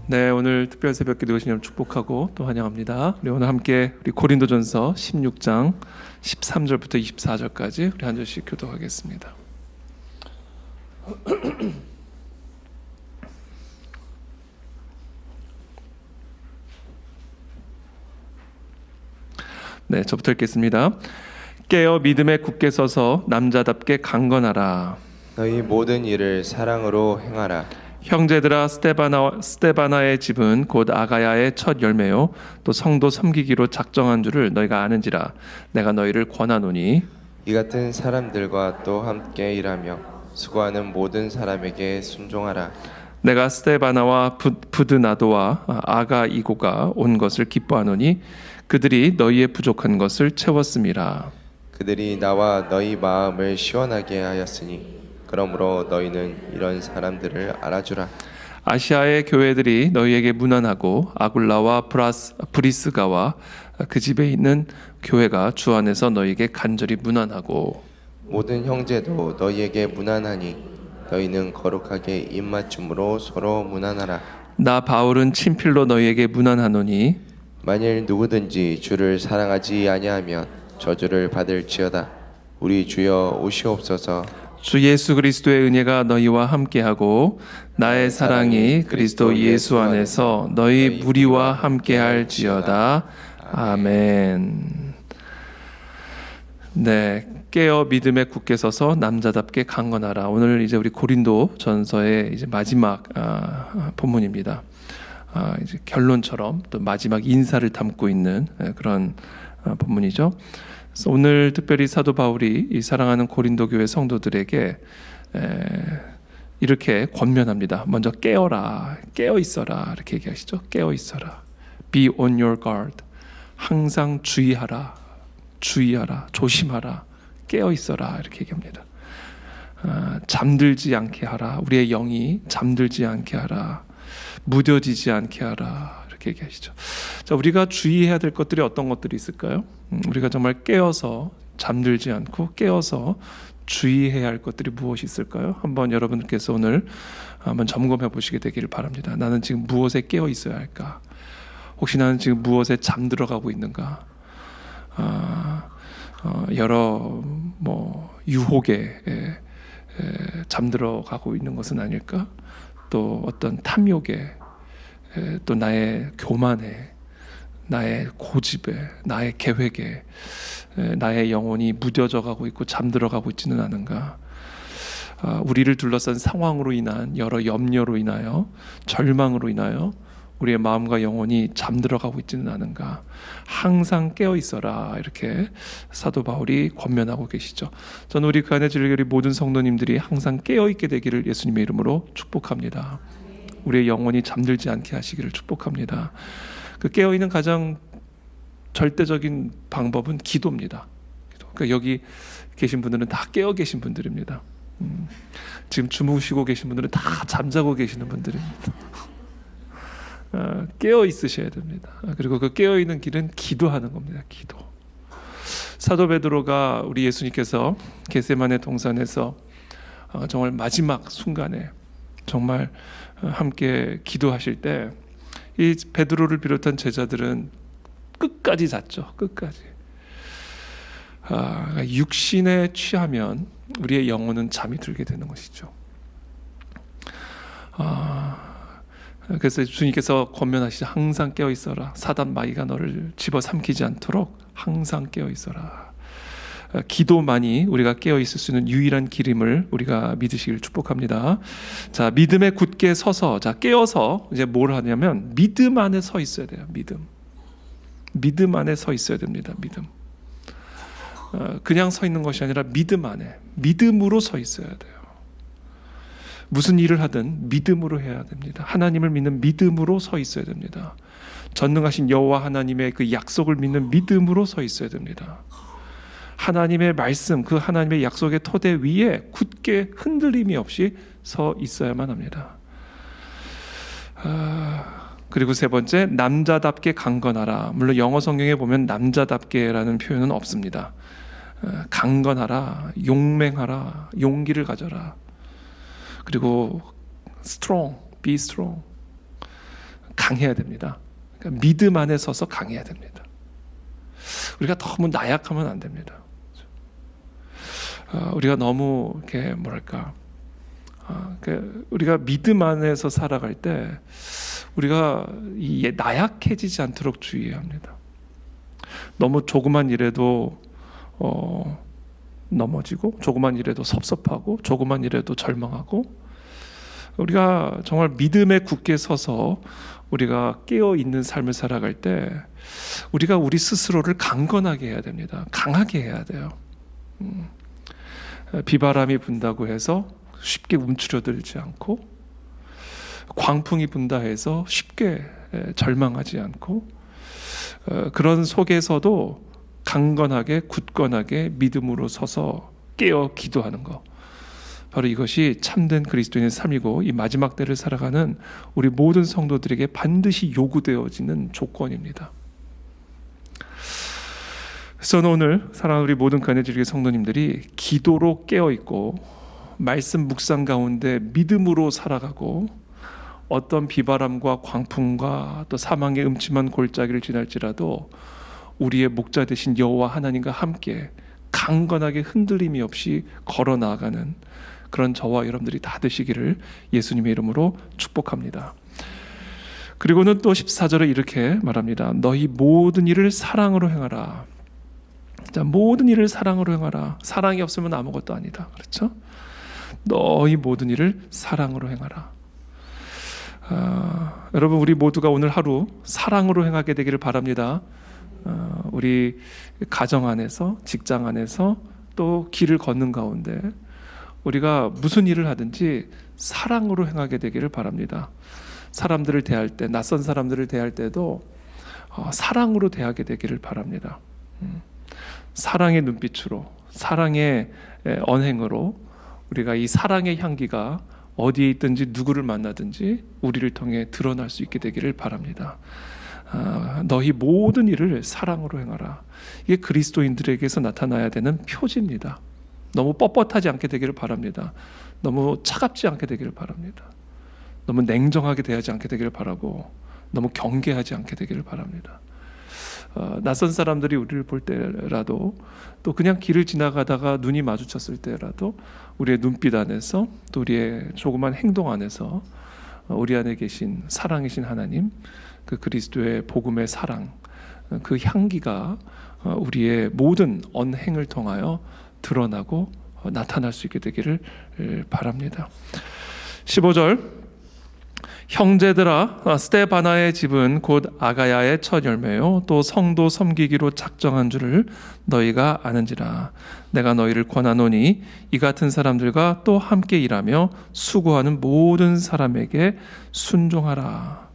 네, 오늘 특별 새벽 기도 오신 여러분 축복하고 또 환영합니다. 우리 오늘 함께 우리 고린도전서 16장 13절부터 24절까지 우리 한 절씩 교독하겠습니다. 네, 저부터 읽겠습니다. 깨어 믿음에 굳게 서서 남자답게 강건하라. 너희 모든 일을 사랑으로 행하라. 형제들아, 스데바나의 집은 곧 아가야의 첫 열매요 또 성도 섬기기로 작정한 줄을 너희가 아는지라. 내가 너희를 권하노니 이 같은 사람들과 또 함께 일하며 수고하는 모든 사람에게 순종하라. 내가 스데바나와 부드나도와 아가이고가 온 것을 기뻐하노니 그들이 너희의 부족한 것을 채웠음이라. 그들이 나와 너희 마음을 시원하게 하였으니 그러므로 너희는 이런 사람들을 알아주라. 아시아의 교회들이 너희에게 문안하고 아굴라와 브리스가와 그 집에 있는 교회가 주 안에서 너희에게 간절히 문안하고 모든 형제도 너희에게 문안하니 너희는 거룩하게 입맞춤으로 서로 문안하라. 나 바울은 친필로 너희에게 문안하노니 만일 누구든지 주를 사랑하지 아니하면 저주를 받을지어다. 우리 주여 오시옵소서. 주 예수 그리스도의 은혜가 너희와 함께하고 나의 사랑이 그리스도 예수 안에서 너희 무리와 함께할지어다. 아멘. 네, 깨어 믿음에 굳게 서서 남자답게 강건하라. 오늘 이제 우리 고린도 전서의 이제 마지막 본문입니다. 이제 결론처럼 또 마지막 인사를 담고 있는 그런 본문이죠. 그래서 오늘 특별히 사도 바울이 이 사랑하는 고린도 교회 성도들에게 이렇게 권면합니다. 먼저 깨어라, 깨어 있어라 이렇게 얘기하시죠. 깨어 있어라. Be on your guard. 항상 주의하라, 주의하라, 조심하라, 깨어 있어라 이렇게 얘기합니다. 잠들지 않게 하라. 우리의 영이 잠들지 않게 하라. 무뎌지지 않게 하라. 이렇게 얘기하시죠. 자, 우리가 주의해야 될 것들이 어떤 것들이 있을까요? 우리가 정말 깨어서 잠들지 않고 깨어서 주의해야 할 것들이 무엇이 있을까요? 한번 여러분께서 오늘 한번 점검해 보시게 되기를 바랍니다. 나는 지금 무엇에 깨어 있어야 할까? 혹시 나는 지금 무엇에 잠들어가고 있는가? 여러 유혹에 잠들어가고 있는 것은 아닐까? 또 어떤 탐욕에, 또 나의 교만에, 나의 고집에, 나의 계획에 나의 영혼이 무뎌져 가고 있고 잠들어가고 있지는 않은가? 우리를 둘러싼 상황으로 인한 여러 염려로 인하여, 절망으로 인하여 우리의 마음과 영혼이 잠들어가고 있지는 않은가? 항상 깨어 있어라 이렇게 사도 바울이 권면하고 계시죠. 저는 우리 그 안에 우리 모든 성도님들이 항상 깨어 있게 되기를 예수님의 이름으로 축복합니다. 우리의 영혼이 잠들지 않게 하시기를 축복합니다. 그 깨어 있는 가장 절대적인 방법은 기도입니다. 그러니까 여기 계신 분들은 다 깨어 계신 분들입니다. 지금 주무시고 계신 분들은 다 잠자고 계시는 분들입니다. 깨어 있으셔야 됩니다. 그리고 그 깨어 있는 길은 기도하는 겁니다. 기도. 사도 베드로가 우리 예수님께서 겟세마네 동산에서 정말 마지막 순간에 정말 함께 기도하실 때 이 베드로를 비롯한 제자들은 끝까지 잤죠. 끝까지. 육신에 취하면 우리의 영혼은 잠이 들게 되는 것이죠. 그래서 주님께서 권면하시죠. 항상 깨어 있어라. 사단 마귀가 너를 집어삼키지 않도록 항상 깨어 있어라. 기도만이 우리가 깨어 있을 수 있는 유일한 길임을 우리가 믿으시길 축복합니다. 자, 믿음에 굳게 서서, 자, 깨어서 이제 뭘 하냐면 믿음 안에 서 있어야 돼요. 믿음 안에 서 있어야 됩니다. 믿음. 그냥 서 있는 것이 아니라 믿음 안에, 믿음으로 서 있어야 돼요. 무슨 일을 하든 믿음으로 해야 됩니다. 하나님을 믿는 믿음으로 서 있어야 됩니다. 전능하신 여호와 하나님의 그 약속을 믿는 믿음으로 서 있어야 됩니다. 하나님의 말씀, 그 하나님의 약속의 토대 위에 굳게 흔들림이 없이 서 있어야만 합니다. 그리고 세 번째, 남자답게 강건하라. 물론 영어 성경에 보면 남자답게라는 표현은 없습니다. 강건하라, 용맹하라, 용기를 가져라. 그리고 strong, be strong. 강해야 됩니다. 그러니까 믿음 안에 서서 강해야 됩니다. 우리가 너무 나약하면 안 됩니다. 우리가 너무 이렇게 우리가 믿음 안에서 살아갈 때 우리가 나약해지지 않도록 주의해야 합니다. 너무 조그만 일에도 넘어지고, 조그만 일에도 섭섭하고, 조그만 일에도 절망하고, 우리가 정말 믿음에 굳게 서서 우리가 깨어 있는 삶을 살아갈 때 우리가 우리 스스로를 강건하게 해야 됩니다. 강하게 해야 돼요. 비바람이 분다고 해서 쉽게 움츠러들지 않고, 광풍이 분다 해서 쉽게 절망하지 않고, 그런 속에서도 강건하게 굳건하게 믿음으로 서서 깨어 기도하는 것, 바로 이것이 참된 그리스도인의 삶이고, 이 마지막 때를 살아가는 우리 모든 성도들에게 반드시 요구되어지는 조건입니다. 그래서 저는 오늘 사랑하는 우리 모든 간해주의 성도님들이 기도로 깨어있고 말씀 묵상 가운데 믿음으로 살아가고, 어떤 비바람과 광풍과 또 사망의 음침한 골짜기를 지날지라도 우리의 목자 되신 여호와 하나님과 함께 강건하게 흔들림이 없이 걸어 나아가는 그런 저와 여러분들이 다 되시기를 예수님의 이름으로 축복합니다. 그리고는 또 14절에 이렇게 말합니다. 너희 모든 일을 사랑으로 행하라. 자, 모든 일을 사랑으로 행하라. 사랑이 없으면 아무것도 아니다. 그렇죠? 너희 모든 일을 사랑으로 행하라. 여러분, 우리 모두가 오늘 하루 사랑으로 행하게 되기를 바랍니다. 우리 가정 안에서, 직장 안에서, 또 길을 걷는 가운데 우리가 무슨 일을 하든지 사랑으로 행하게 되기를 바랍니다. 사람들을 대할 때, 낯선 사람들을 대할 때도 사랑으로 대하게 되기를 바랍니다. 사랑의 눈빛으로, 사랑의 언행으로 우리가 이 사랑의 향기가 어디에 있든지 누구를 만나든지 우리를 통해 드러날 수 있게 되기를 바랍니다. 너희 모든 일을 사랑으로 행하라. 이게 그리스도인들에게서 나타나야 되는 표지입니다. 너무 뻣뻣하지 않게 되기를 바랍니다. 너무 차갑지 않게 되기를 바랍니다. 너무 냉정하게 대하지 않게 되기를 바라고, 너무 경계하지 않게 되기를 바랍니다. 낯선 사람들이 우리를 볼 때라도, 또 그냥 길을 지나가다가 눈이 마주쳤을 때라도 우리의 눈빛 안에서, 또 우리의 조그만 행동 안에서 우리 안에 계신 사랑이신 하나님, 그 그리스도의 복음의 사랑, 그 향기가 우리의 모든 언행을 통하여 드러나고 나타날 수 있게 되기를 바랍니다. 15절, 형제들아, 스데바나의 집은 곧 아가야의 첫 열매요 또 성도 섬기기로 작정한 줄을 너희가 아는지라. 내가 너희를 권하노니 이 같은 사람들과 또 함께 일하며 수고하는 모든 사람에게 순종하라.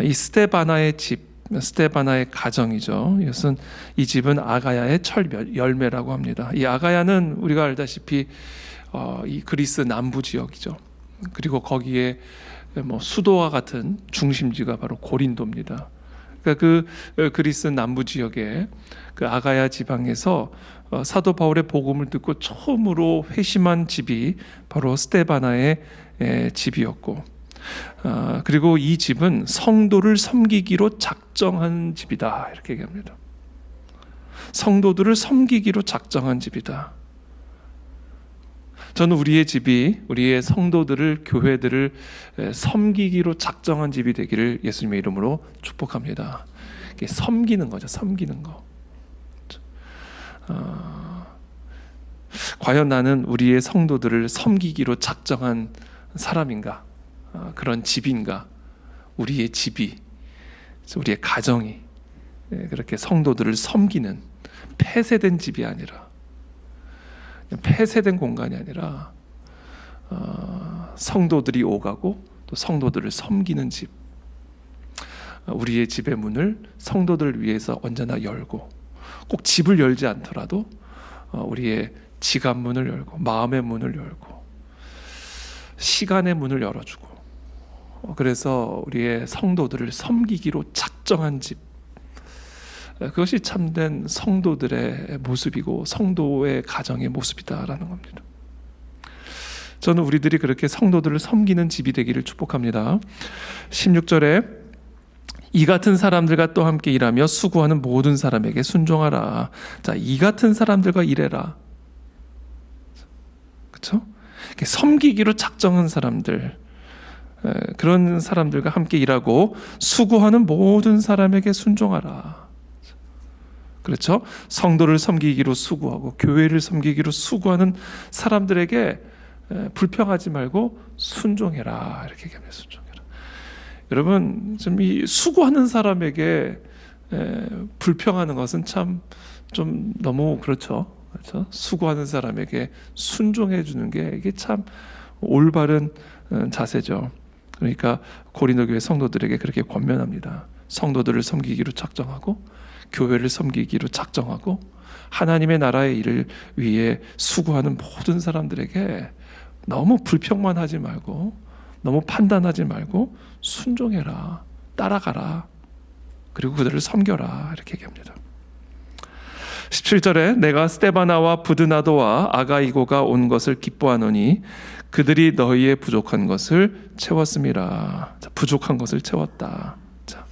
이 스데바나의 집, 스데바나의 가정이죠. 이것은, 이 집은 아가야의 첫 열매라고 합니다. 이 아가야는 우리가 알다시피 이 그리스 남부 지역이죠. 그리고 거기에 수도와 같은 중심지가 바로 고린도입니다. 그러니까 그 그리스 남부 지역의 그 아가야 지방에서 사도 바울의 복음을 듣고 처음으로 회심한 집이 바로 스데바나의 집이었고, 그리고 이 집은 성도를 섬기기로 작정한 집이다, 이렇게 얘기합니다. 성도들을 섬기기로 작정한 집이다. 저는 우리의 집이, 우리의 성도들을, 교회들을 섬기기로 작정한 집이 되기를 예수님의 이름으로 축복합니다. 이게 섬기는 거죠. 섬기는 거. 과연 나는 우리의 성도들을 섬기기로 작정한 사람인가? 그런 집인가? 우리의 집이, 우리의 가정이 그렇게 성도들을 섬기는 폐쇄된 집이 아니라, 폐쇄된 공간이 아니라 성도들이 오가고 또 성도들을 섬기는 집, 우리의 집의 문을 성도들을 위해서 언제나 열고, 꼭 집을 열지 않더라도 우리의 지갑 문을 열고, 마음의 문을 열고, 시간의 문을 열어주고, 그래서 우리의 성도들을 섬기기로 작정한 집, 그것이 참된 성도들의 모습이고 성도의 가정의 모습이다라는 겁니다. 저는 우리들이 그렇게 성도들을 섬기는 집이 되기를 축복합니다. 16절에 이 같은 사람들과 또 함께 일하며 수고하는 모든 사람에게 순종하라. 자, 이 같은 사람들과 일해라. 그렇죠? 섬기기로 작정한 사람들, 그런 사람들과 함께 일하고 수고하는 모든 사람에게 순종하라. 그렇죠? 성도를 섬기기로 수고하고 교회를 섬기기로 수고하는 사람들에게 불평하지 말고 순종해라. 이렇게 얘기합니다. 순종해라. 여러분, 좀 이 수고하는 사람에게 불평하는 것은 참 좀 너무 그렇죠. 그렇죠? 수고하는 사람에게 순종해 주는 게 이게 참 올바른 자세죠. 그러니까 고린도 교회 성도들에게 그렇게 권면합니다. 성도들을 섬기기로 작정하고 교회를 섬기기로 작정하고 하나님의 나라의 일을 위해 수고하는 모든 사람들에게 너무 불평만 하지 말고 너무 판단하지 말고 순종해라, 따라가라, 그리고 그들을 섬겨라 이렇게 얘기합니다. 17절에 내가 스데바나와 부드나도와 아가이고가 온 것을 기뻐하노니 그들이 너희의 부족한 것을 채웠음이라. 자, 부족한 것을 채웠다. 자,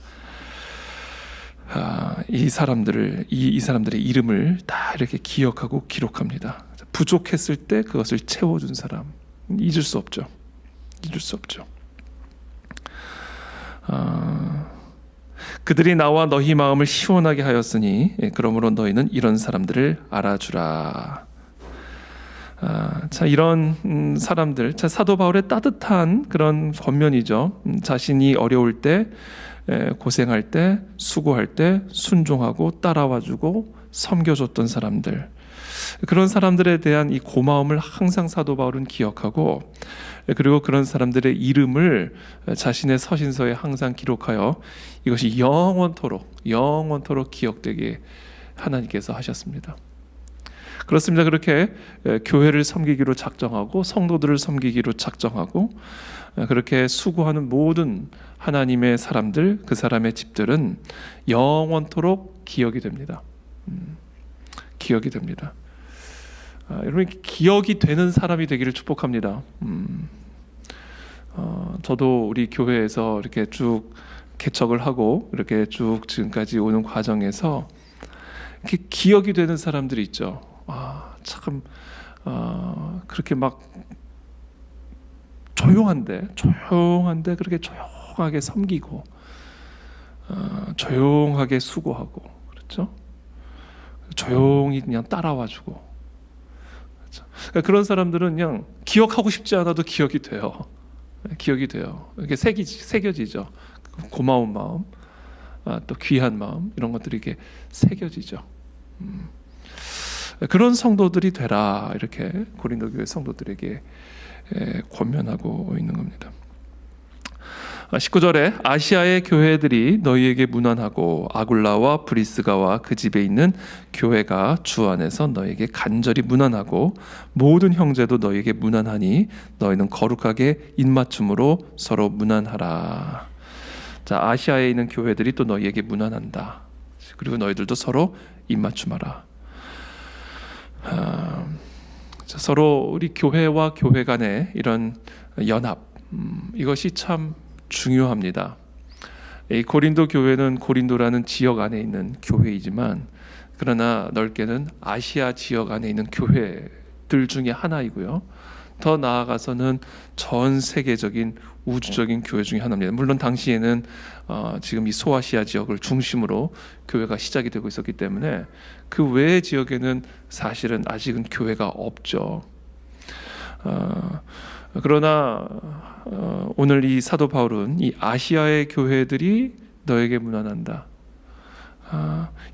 이 사람들의 이름을 다 이렇게 기억하고 기록합니다. 자, 부족했을 때 그것을 채워준 사람, 잊을 수 없죠. 잊을 수 없죠. 그들이 나와 너희 마음을 시원하게 하였으니 그러므로 너희는 이런 사람들을 알아주라. 자, 이런 사람들, 자, 사도 바울의 따뜻한 그런 권면이죠. 자신이 어려울 때, 고생할 때, 수고할 때 순종하고 따라와주고 섬겨줬던 사람들, 그런 사람들에 대한 이 고마움을 항상 사도 바울은 기억하고, 그리고 그런 사람들의 이름을 자신의 서신서에 항상 기록하여 이것이 영원토록 기억되게 하나님께서 하셨습니다. 그렇습니다. 그렇게 교회를 섬기기로 작정하고 성도들을 섬기기로 작정하고 그렇게 수고하는 모든 하나님의 사람들, 그 사람의 집들은 영원토록 기억이 됩니다. 기억이 됩니다. 여러분, 기억이 되는 사람이 되기를 축복합니다. 저도 우리 교회에서 이렇게 쭉 개척을 하고 이렇게 쭉 지금까지 오는 과정에서 이렇게 기억이 되는 사람들이 있죠. 참 그렇게 막 조용한데 그렇게 조용하게 섬기고 조용하게 수고하고, 그렇죠? 조용히 그냥 따라와주고, 그렇죠? 그러니까 그런 사람들은 그냥 기억하고 싶지 않아도 기억이 돼요. 이렇게 새겨지죠. 고마운 마음, 또 귀한 마음, 이런 것들이 이렇게 새겨지죠. 그런 성도들이 되라, 이렇게 고린도 교회 성도들에게 권면하고 있는 겁니다. 19절에 아시아의 교회들이 너희에게 문안하고 아굴라와 브리스가와 그 집에 있는 교회가 주 안에서 너희에게 간절히 문안하고 모든 형제도 너희에게 문안하니 너희는 거룩하게 입맞춤으로 서로 문안하라. 자, 아시아에 있는 교회들이 또 너희에게 문안한다. 그리고 너희들도 서로 입맞춤하라. 서로 우리 교회와 교회 간의 이런 연합, 이것이 참 중요합니다. 이 고린도 교회는 고린도라는 지역 안에 있는 교회이지만, 그러나 넓게는 아시아 지역 안에 있는 교회들 중에 하나이고요. 더 나아가서는 전 세계적인 우주적인 교회 중에 하나입니다. 물론 당시에는 지금 이 소아시아 지역을 중심으로 교회가 시작이 되고 있었기 때문에 그 외의 지역에는 사실은 아직은 교회가 없죠. 그러나 오늘 이 사도 바울은 이 아시아의 교회들이 너에게 문안한다.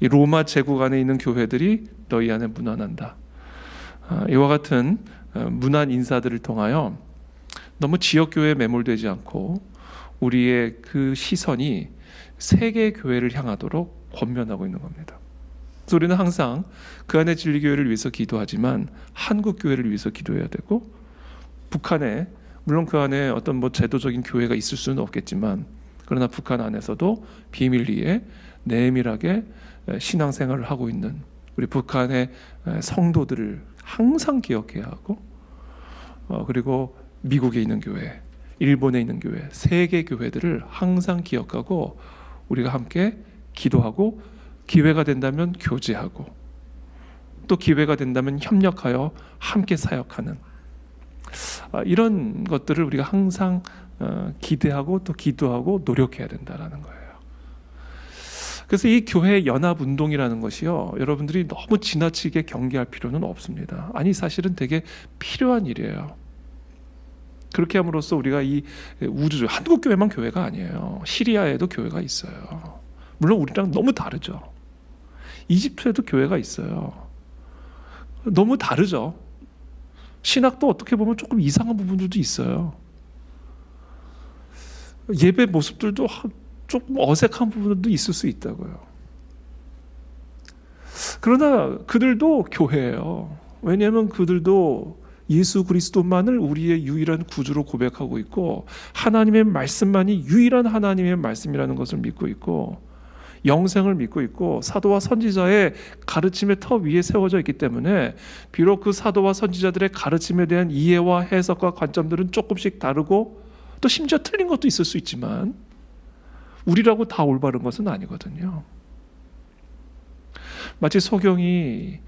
이 로마 제국 안에 있는 교회들이 너희 안에 문안한다. 이와 같은 문안 인사들을 통하여 너무 지역 교회에 매몰되지 않고 우리의 그 시선이 세계 교회를 향하도록 권면하고 있는 겁니다. 그래서 우리는 항상 그 안의 진리교회를 위해서 기도하지만 한국 교회를 위해서 기도해야 되고, 북한에 물론 그 안에 어떤 제도적인 교회가 있을 수는 없겠지만, 그러나 북한 안에서도 비밀리에 내밀하게 신앙생활을 하고 있는 우리 북한의 성도들을 항상 기억해야 하고, 그리고 미국에 있는 교회, 일본에 있는 교회, 세계 교회들을 항상 기억하고 우리가 함께 기도하고 기회가 된다면 교제하고 또 기회가 된다면 협력하여 함께 사역하는 이런 것들을 우리가 항상 기대하고 또 기도하고 노력해야 된다는 거예요. 그래서 이 교회 연합 운동이라는 것이요, 여러분들이 너무 지나치게 경계할 필요는 없습니다. 아니, 사실은 되게 필요한 일이에요. 그렇게 함으로써 우리가 이 우주적 한국 교회만 교회가 아니에요. 시리아에도 교회가 있어요. 물론 우리랑 너무 다르죠. 이집트에도 교회가 있어요. 너무 다르죠. 신학도 어떻게 보면 조금 이상한 부분들도 있어요. 예배 모습들도 조금 어색한 부분도 있을 수 있다고요. 그러나 그들도 교회예요. 왜냐하면 그들도 예수 그리스도만을 우리의 유일한 구주로 고백하고 있고 하나님의 말씀만이 유일한 하나님의 말씀이라는 것을 믿고 있고 영생을 믿고 있고 사도와 선지자의 가르침의 터 위에 세워져 있기 때문에 비록 그 사도와 선지자들의 가르침에 대한 이해와 해석과 관점들은 조금씩 다르고 또 심지어 틀린 것도 있을 수 있지만 우리라고 다 올바른 것은 아니거든요. 마치 소경이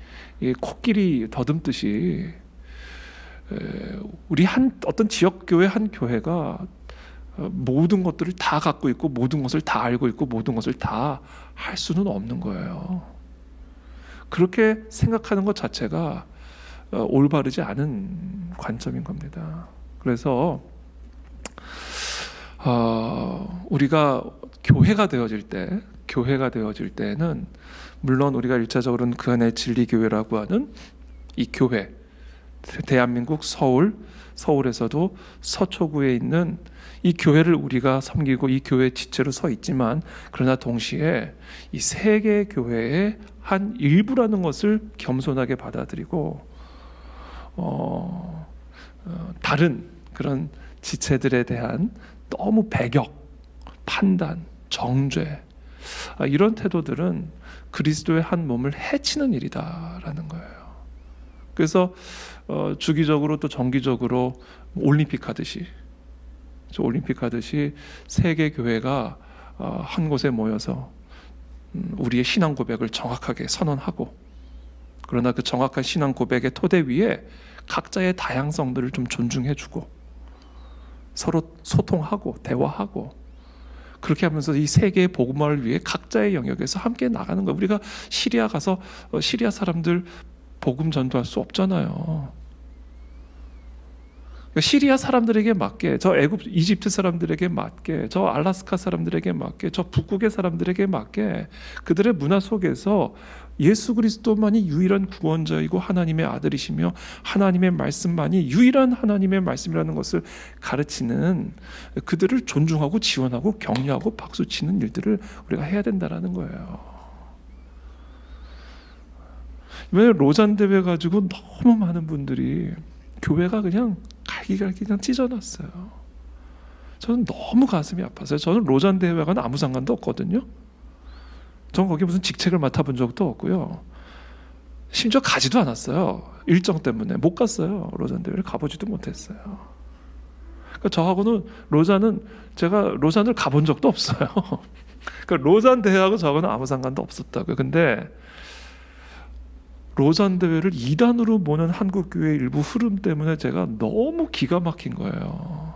코끼리 더듬듯이 우리 어떤 지역 교회 한 교회가 모든 것들을 다 갖고 있고 모든 것을 다 알고 있고 모든 것을 다 할 수는 없는 거예요. 그렇게 생각하는 것 자체가 올바르지 않은 관점인 겁니다. 그래서 우리가 교회가 되어질 때는 물론 우리가 1차적으로는 그 안에 진리교회라고 하는 이 교회, 대한민국 서울에서도 서초구에 있는 이 교회를 우리가 섬기고 이 교회 지체로 서 있지만 그러나 동시에 이 세계 교회의 한 일부라는 것을 겸손하게 받아들이고 다른 그런 지체들에 대한 너무 배격, 판단, 정죄 이런 태도들은 그리스도의 한 몸을 해치는 일이다라는 거예요. 그래서 주기적으로 또 정기적으로 올림픽 하듯이 세계 교회가 한 곳에 모여서 우리의 신앙 고백을 정확하게 선언하고 그러나 그 정확한 신앙 고백의 토대 위에 각자의 다양성들을 좀 존중해주고 서로 소통하고 대화하고 그렇게 하면서 이 세계의 복음화를 위해 각자의 영역에서 함께 나가는 거예요. 우리가 시리아 가서 시리아 사람들 복음 전도할 수 없잖아요. 시리아 사람들에게 맞게, 저 이집트 사람들에게 맞게, 저 알라스카 사람들에게 맞게, 저 북극의 사람들에게 맞게 그들의 문화 속에서 예수 그리스도만이 유일한 구원자이고 하나님의 아들이시며 하나님의 말씀만이 유일한 하나님의 말씀이라는 것을 가르치는 그들을 존중하고 지원하고 격려하고 박수치는 일들을 우리가 해야 된다는 거예요. 이번에 로잔 대회 가지고 너무 많은 분들이 교회가 그냥 갈기갈기 그냥 찢어놨어요. 저는 너무 가슴이 아팠어요. 저는 로잔 대회와는 아무 상관도 없거든요. 저는 거기 무슨 직책을 맡아본 적도 없고요. 심지어 가지도 않았어요. 일정 때문에 못 갔어요. 로잔 대회를 가보지도 못했어요. 그러니까 저하고는 제가 로잔을 가본 적도 없어요. 그러니까 로잔 대회하고 저하고는 아무 상관도 없었다고요. 근데 로잔 대회를 2단으로 모는 한국 교회 일부 흐름 때문에 제가 너무 기가 막힌 거예요.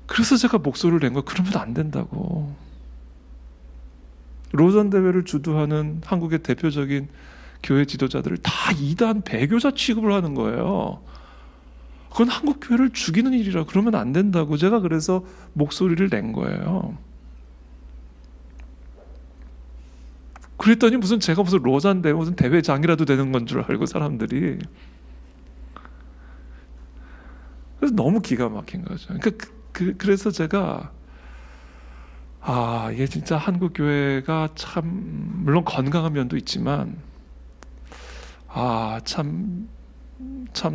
그래서 제가 목소리를 낸 거예요. 그러면 안 된다고. 로잔 대회를 주도하는 한국의 대표적인 교회 지도자들을 다 2단 배교자 취급을 하는 거예요. 그건 한국 교회를 죽이는 일이라 그러면 안 된다고 제가 그래서 목소리를 낸 거예요. 그랬더니 제가 무슨 로잔 대회 무슨 대회장이라도 되는 건 줄 알고 사람들이. 그래서 너무 기가 막힌 거죠. 그래서 제가 이게 진짜 한국 교회가 참 물론 건강한 면도 있지만 참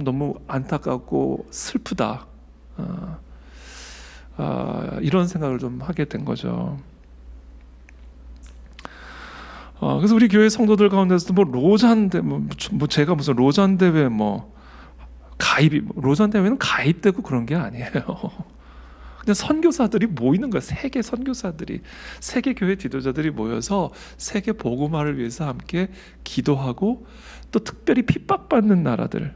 너무 안타깝고 슬프다. 이런 생각을 좀 하게 된 거죠. 그래서 우리 교회 성도들 가운데서도 로잔 대회 제가 무슨 로잔 대회 로잔 대회는 가입되고 그런 게 아니에요. 그냥 선교사들이 모이는 거야. 세계 선교사들이, 세계 교회 지도자들이 모여서 세계 복음화를 위해서 함께 기도하고, 또 특별히 핍박받는 나라들,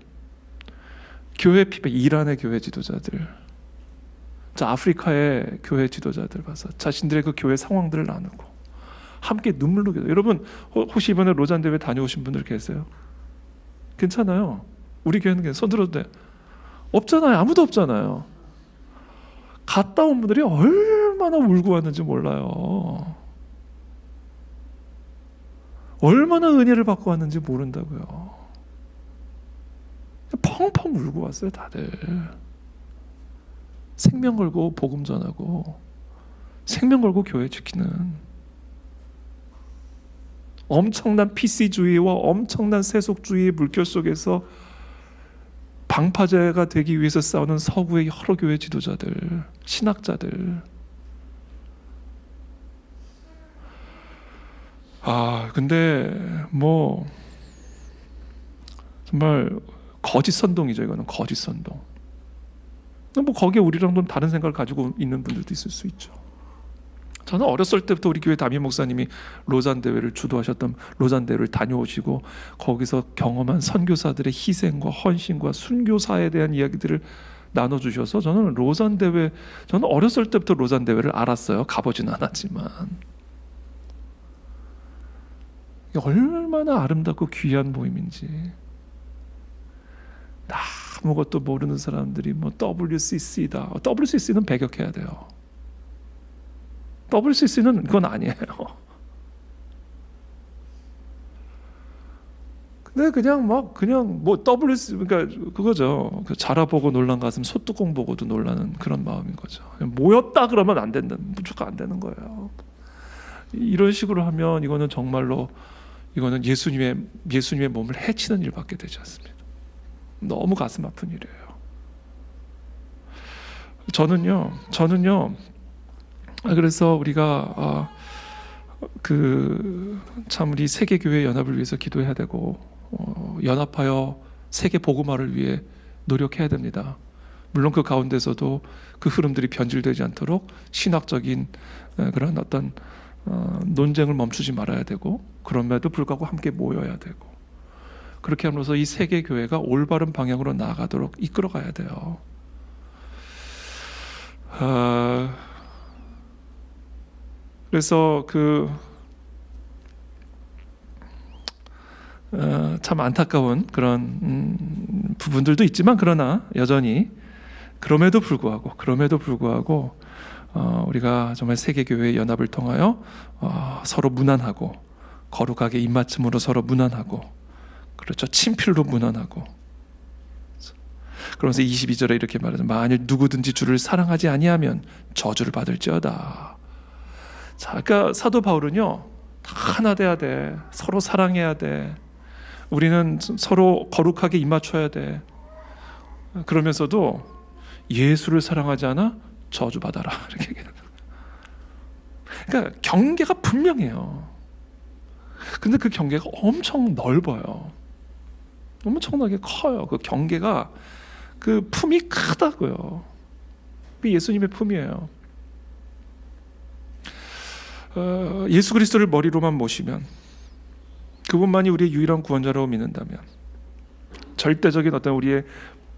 교회 핍박, 이란의 교회 지도자들, 자 아프리카의 교회 지도자들 봐서 자신들의 그 교회 상황들을 나누고 함께 눈물로 기도. 여러분 혹시 이번에 로잔 대회 다녀오신 분들 계세요? 괜찮아요. 우리 교회는 그냥 손 들어도 돼. 없잖아요. 아무도 없잖아요. 갔다 온 분들이 얼마나 울고 왔는지 몰라요. 얼마나 은혜를 받고 왔는지 모른다고요. 펑펑 울고 왔어요, 다들. 생명 걸고 복음 전하고, 생명 걸고 교회 지키는, 엄청난 PC주의와 엄청난 세속주의의 물결 속에서 방파제가 되기 위해서 싸우는 서구의 여러 교회 지도자들, 신학자들. 근데 뭐 정말 거짓 선동이죠. 이거는 거짓 선동. 뭐 거기에 우리랑 좀 다른 생각을 가지고 있는 분들도 있을 수 있죠. 저는 어렸을 때부터 우리 교회 담임 목사님이 로잔 대회를 주도하셨던 로잔 대회를 다녀오시고 거기서 경험한 선교사들의 희생과 헌신과 순교사에 대한 이야기들을 나눠주셔서 저는 로잔 대회, 저는 어렸을 때부터 로잔 대회를 알았어요. 가보진 않았지만. 이게 얼마나 아름답고 귀한 모임인지. 아무것도 모르는 사람들이 뭐 WCC다. WCC는 배격해야 돼요. WCC는 그건 아니에요. 근데 그냥 뭐 WC, 그러니까 그거죠. 그 자라보고 놀란 가슴 소뚜껑 보고도 놀라는 그런 마음인 거죠. 모였다 그러면 안 된다. 무조건 안 되는 거예요. 이런 식으로 하면 이거는 정말로 이거는 예수님의 몸을 해치는 일밖에 되지 않습니다. 너무 가슴 아픈 일이에요. 저는요. 그래서 우리가 참 우리 세계 교회 연합을 위해서 기도해야 되고, 연합하여 세계 복음화를 위해 노력해야 됩니다. 물론 그 가운데서도 그 흐름들이 변질되지 않도록 신학적인 그런 어떤 논쟁을 멈추지 말아야 되고, 그럼에도 불구하고 함께 모여야 되고, 그렇게 함으로써 이 세계 교회가 올바른 방향으로 나아가도록 이끌어가야 돼요. 그래서 참 안타까운 그런 부분들도 있지만, 그러나 여전히 그럼에도 불구하고 우리가 정말 세계 교회의 연합을 통하여 서로 무난하고 거룩하게 입맞춤으로 서로 무난하고, 그렇죠, 친필로 무난하고. 그러면서 22절에 이렇게 말하죠. 만일 누구든지 주를 사랑하지 아니하면 저주를 받을지어다. 자, 그러니까 사도 바울은요, 다 하나 돼야 돼. 서로 사랑해야 돼. 우리는 서로 거룩하게 입맞춰야 돼. 그러면서도 예수를 사랑하지 않아? 저주받아라. 이렇게 얘기해요. 그러니까 경계가 분명해요. 근데 그 경계가 엄청 넓어요. 엄청나게 커요. 그 경계가, 그 품이 크다고요. 그 예수님의 품이에요. 예수 그리스도를 머리로만 모시면, 그분만이 우리의 유일한 구원자라고 믿는다면, 절대적인 어떤 우리의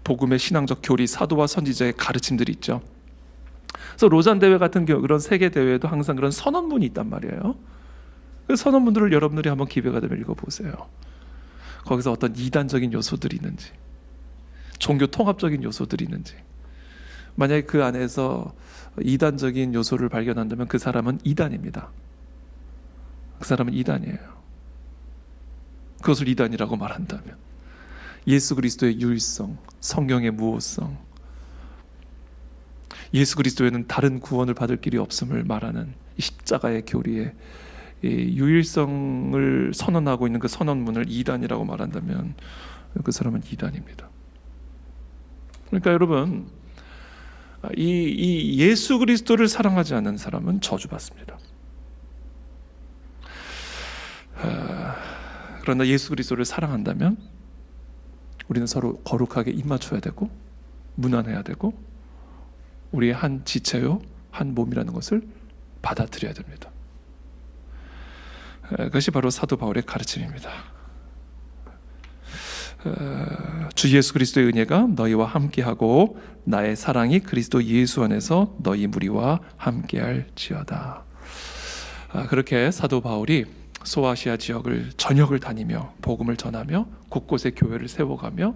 복음의 신앙적 교리, 사도와 선지자의 가르침들이 있죠. 그래서 로잔 대회 같은 그런 세계 대회에도 항상 그런 선언문이 있단 말이에요. 그 선언문들을 여러분들이 한번 기회가 되면 읽어보세요. 거기서 어떤 이단적인 요소들이 있는지, 종교 통합적인 요소들이 있는지. 만약에 그 안에서 이단적인 요소를 발견한다면 그 사람은 이단입니다. 그 사람은 이단이에요. 그것을 이단이라고 말한다면, 예수 그리스도의 유일성, 성경의 무오성, 예수 그리스도에는 다른 구원을 받을 길이 없음을 말하는 이 십자가의 교리에 이 유일성을 선언하고 있는 그 선언문을 이단이라고 말한다면 그 사람은 이단입니다. 그러니까 여러분, 이 예수 그리스도를 사랑하지 않는 사람은 저주받습니다. 그러나 예수 그리스도를 사랑한다면 우리는 서로 거룩하게 입맞춰야 되고, 무난해야 되고, 우리의 한 지체요, 한 몸이라는 것을 받아들여야 됩니다. 그것이 바로 사도 바울의 가르침입니다. 주 예수 그리스도의 은혜가 너희와 함께하고 나의 사랑이 그리스도 예수 안에서 너희 무리와 함께할지어다. 그렇게 사도 바울이 소아시아 지역을 전역을 다니며 복음을 전하며 곳곳에 교회를 세워가며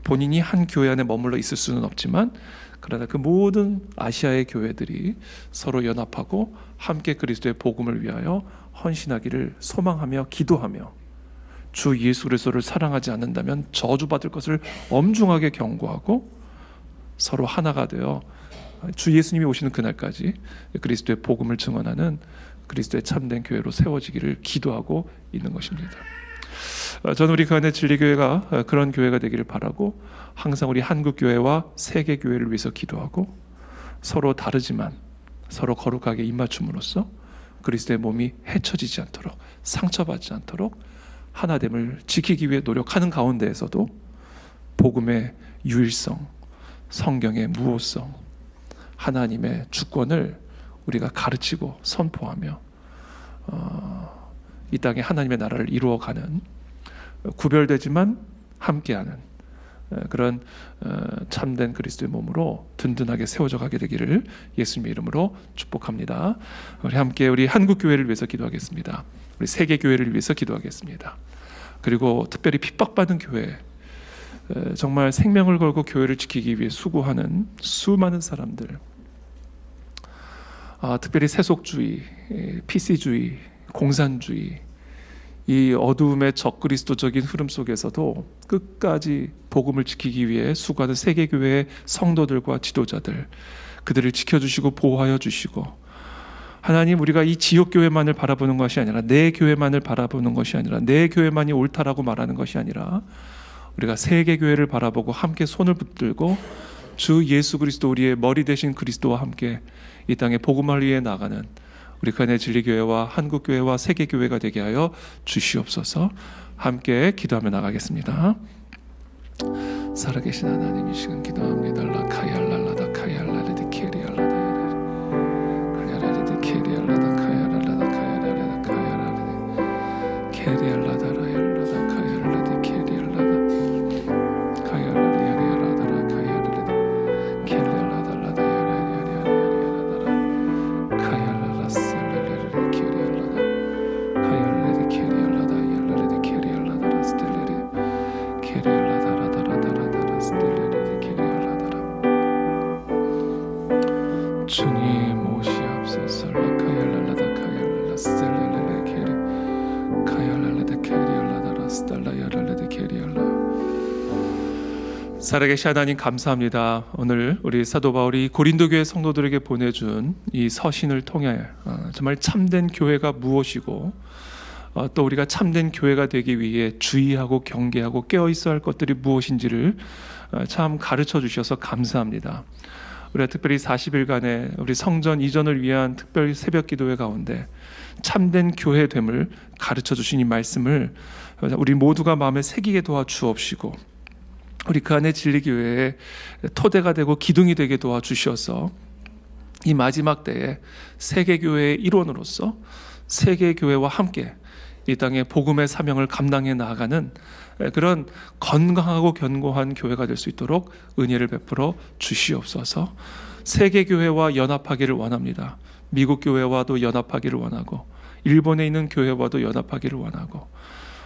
본인이 한 교회 안에 머물러 있을 수는 없지만 그러나 그 모든 아시아의 교회들이 서로 연합하고 함께 그리스도의 복음을 위하여 헌신하기를 소망하며 기도하며 주 예수 그리스도를 사랑하지 않는다면 저주받을 것을 엄중하게 경고하고 서로 하나가 되어 주 예수님이 오시는 그날까지 그리스도의 복음을 증언하는 그리스도의 참된 교회로 세워지기를 기도하고 있는 것입니다. 저는 우리 그안의 진리교회가 그런 교회가 되기를 바라고 항상 우리 한국교회와 세계교회를 위해서 기도하고 서로 다르지만 서로 거룩하게 입맞춤으로써 그리스도의 몸이 헤쳐지지 않도록 상처받지 않도록 하나됨을 지키기 위해 노력하는 가운데에서도 복음의 유일성, 성경의 무오성, 하나님의 주권을 우리가 가르치고 선포하며 이 땅에 하나님의 나라를 이루어가는 구별되지만 함께하는 그런 참된 그리스도의 몸으로 든든하게 세워져 가게 되기를 예수님의 이름으로 축복합니다. 우리 함께 우리 한국교회를 위해서 기도하겠습니다. 우리 세계교회를 위해서 기도하겠습니다. 그리고 특별히 핍박받은 교회, 정말 생명을 걸고 교회를 지키기 위해 수고하는 수많은 사람들, 특별히 세속주의, PC주의, 공산주의, 이 어두움의 적그리스도적인 흐름 속에서도 끝까지 복음을 지키기 위해 수고하는 세계교회의 성도들과 지도자들, 그들을 지켜주시고 보호하여 주시고, 하나님, 우리가 이 지역교회만을 바라보는 것이 아니라 내 교회만을 바라보는 것이 아니라 내 교회만이 옳다라고 말하는 것이 아니라 우리가 세계교회를 바라보고 함께 손을 붙들고 주 예수 그리스도, 우리의 머리 되신 그리스도와 함께 이 땅에 복음을 위해 나가는 우리 그안의 진리교회와 한국교회와 세계교회가 되게 하여 주시옵소서. 함께 기도하며 나가겠습니다. 살아계신 하나님, 이 시간 기도합니다. 라카얄랄라다 카얄라레디 케리알라다 카야라레디 케리알라다 카야랄라다 카야라레다 카야라레디 케리알라다 라얄라다 카야라레디 케리알라다 카야라레야라라다 카야라레디 케리알라다라다 야라야라야라야라라 카야라라 셀레레레 케리알라다 카야라레디 케리알라다 야라레디 케리알라다라 스텔레레 케리알라다라다라다라다라 스텔레레디 케리알라다라. 주님 오시옵소서. 라카얄랄라다 카얄랄라 스텔레레 케리 카얄랄라다 케리알라다라 스텔라야랄라데 케리알라. 살아계신 하나님, 감사합니다. 오늘 우리 사도 바울이 고린도 교회 성도들에게 보내준 이 서신을 통해 정말 참된 교회가 무엇이고 또 우리가 참된 교회가 되기 위해 주의하고 경계하고 깨어 있어야 할 것들이 무엇인지를 참 가르쳐 주셔서 감사합니다. 우리가 특별히 40일간의 우리 성전 이전을 위한 특별 새벽 기도회 가운데 참된 교회됨을 가르쳐 주신 이 말씀을 우리 모두가 마음에 새기게 도와주옵시고 우리 그 안에 진리교회의 토대가 되고 기둥이 되게 도와주셔서 이 마지막 때에 세계교회의 일원으로서 세계교회와 함께 이 땅의 복음의 사명을 감당해 나아가는 그런 건강하고 견고한 교회가 될 수 있도록 은혜를 베풀어 주시옵소서. 세계교회와 연합하기를 원합니다. 미국 교회와도 연합하기를 원하고 일본에 있는 교회와도 연합하기를 원하고,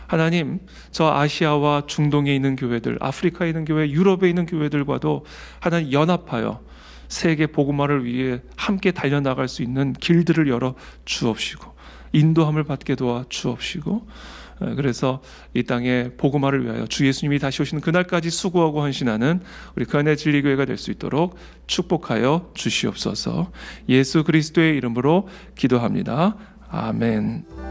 하나님, 저 아시아와 중동에 있는 교회들, 아프리카에 있는 교회, 유럽에 있는 교회들과도 하나님 연합하여 세계 복음화를 위해 함께 달려나갈 수 있는 길들을 열어 주옵시고 인도함을 받게 도와 주옵시고, 그래서 이 땅에 복음화를 위하여 주 예수님이 다시 오시는 그날까지 수고하고 헌신하는 우리 그 안의 진리교회가 될 수 있도록 축복하여 주시옵소서. 예수 그리스도의 이름으로 기도합니다. 아멘.